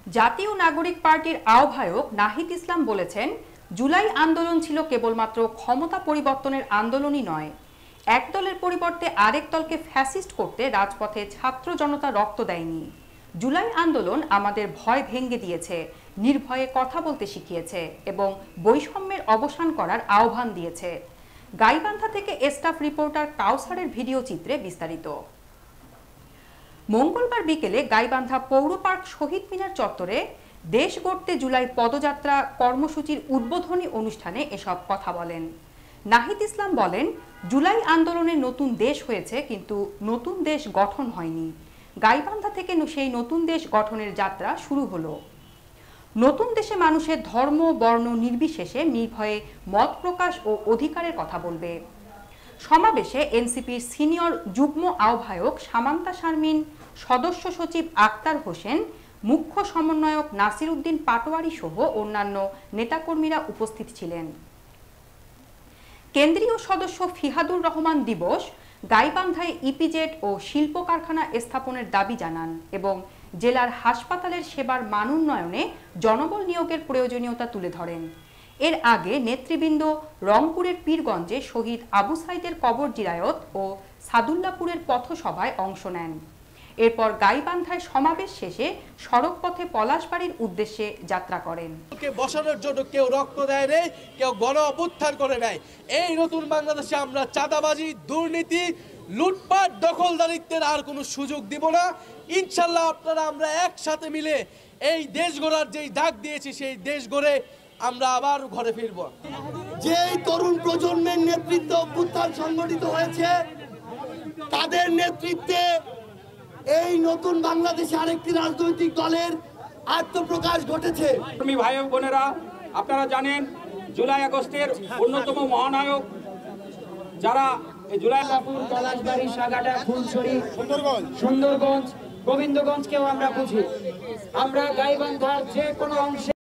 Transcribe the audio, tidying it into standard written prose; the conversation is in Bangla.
জাতীয় নাগরিক পার্টির আহ্বায়ক নাহিদ ইসলাম বলেছেন, জুলাই আন্দোলন ছিল কেবলমাত্র ক্ষমতা পরিবর্তনের আন্দোলনই নয়, এক দলের পরিবর্তে আরেক দলকে ফ্যাসিস্ট করতে রাজপথে ছাত্র জনতা রক্ত দেয়নি। জুলাই আন্দোলন আমাদের ভয় ভেঙে দিয়েছে, নির্ভয়ে কথা বলতে শিখিয়েছে এবং বৈষম্যের অবসান করার আহ্বান দিয়েছে। গাইবান্ধা থেকে স্টাফ রিপোর্টার কাউসারের ভিডিও চিত্রে বিস্তারিত। মঙ্গলবার বিকেলে গাইবান্ধা পৌর পার্ক শহীদ মিনার চত্বরে দেশ গড়তে জুলাই পদযাত্রা কর্মসূচির উদ্বোধনী অনুষ্ঠানে এসব কথা বলেন নাহিদ ইসলাম। বলেন, জুলাই আন্দোলনে নতুন দেশ হয়েছে, কিন্তু নতুন দেশ গঠন হয়নি। গাইবান্ধা থেকে সেই নতুন দেশ গঠনের যাত্রা শুরু হলো। নতুন দেশে মানুষের ধর্ম বর্ণ নির্বিশেষে নির্ভয়ে মত প্রকাশ ও অধিকারের কথা বলবে। সমাবেশে এনসিপির সিনিয়র যুগ্ম আহ্বায়ক সামান্তা শারমিন, সদস্য সচিব আক্তার হোসেন, মুখ্য সমন্বয়ক নাসির উদ্দিন পাটোয়ারি সহ অন্যান্য নেতাকর্মীরা উপস্থিত ছিলেন। কেন্দ্রীয় সদস্য ফিহাদুর রহমান দিবস গাইবান্ধায় ইপিজেড ও শিল্প কারখানা স্থাপনের দাবি জানান এবং জেলার হাসপাতালের সেবার মান উন্নয়নে জনবল নিয়োগের প্রয়োজনীয়তা তুলে ধরেন। এর আগে নেতৃবৃন্দ রংপুরের পীরগঞ্জে শহীদ আবু সাইদের কবর জিয়ারত ও সাদুল্লাপুরের পথসভায় অংশ নেন। এরপর গাইবান্ধায় সমাবেশ শেষে সড়ক পথে পলাশবাড়ির উদ্দেশ্যে যাত্রা করেন। বসানোর জন্য কেউ রক্ত দেয় নেই, কেউ গণ অভ্যুত্থান করে নেয়। এই নতুন বাংলাদেশে আমরা চাঁদাবাজি, দুর্নীতি, লুটপাট, দখলদারিত্বের আর কোনো সুযোগ দিব না। ইনশাল্লাহ আপনারা আমরা একসাথে মিলে এই দেশ গড়ার যেই ডাক দিয়েছি সেই দেশ গড়ে আমরা আবার ঘরে ফিরব। যেই তরুণ প্রজন্মের নেতৃত্বে অভ্যুত্থান সংগঠিত হয়েছে, তাদের নেতৃত্বে এই নতুন বাংলাদেশে আরেকটি রাজনৈতিক দলের আত্মপ্রকাশ ঘটেছে। ভাই বোনেরা, আপনারা জানেন জুলাই আগস্টের অন্যতম মহানায়ক যারা জুলাইপুর, পলাশবাড়ি, সাগাটা, ফুলছড়ি, সুন্দরগঞ্জ, গোবিন্দগঞ্জকেও আমরা বুঝি। আমরা গাইবান্ধার যে কোনো অংশে